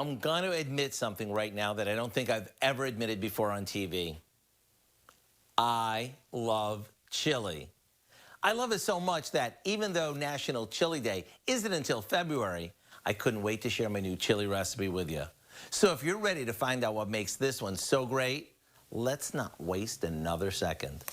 I'm going to admit something right now that I don't think I've ever admitted before on TV. I love chili. I love it so much that even though National Chili Day isn't until February, I couldn't wait to share my new chili recipe with you. So if you're ready to find out what makes this one so great, let's not waste another second.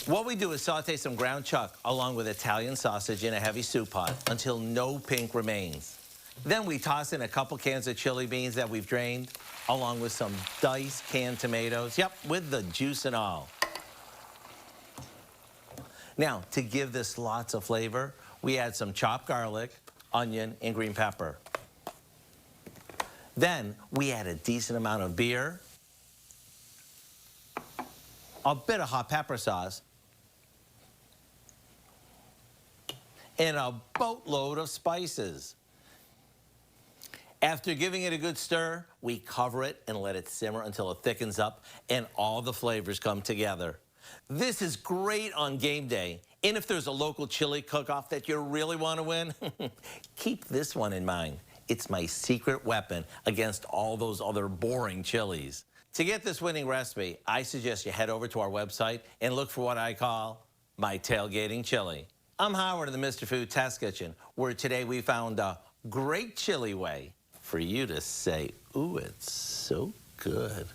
What we do is saute some ground chuck along with Italian sausage in a heavy soup pot until no pink remains. Then we toss in a couple cans of chili beans that we've drained, along with some diced canned tomatoes, yep, with the juice and all. Now, to give this lots of flavor, we add some chopped garlic, onion, and green pepper. Then we add a decent amount of beer, a bit of hot pepper sauce, and a boatload of spices. After giving it a good stir, we cover it and let it simmer until it thickens up and all the flavors come together. This is great on game day. And if there's a local chili cook-off that you really want to win, keep this one in mind. It's my secret weapon against all those other boring chilies. To get this winning recipe, I suggest you head over to our website and look for what I call my tailgating chili. I'm Howard in the Mr. Food Test Kitchen, where today we found a great chili way for you to say, ooh, it's so good.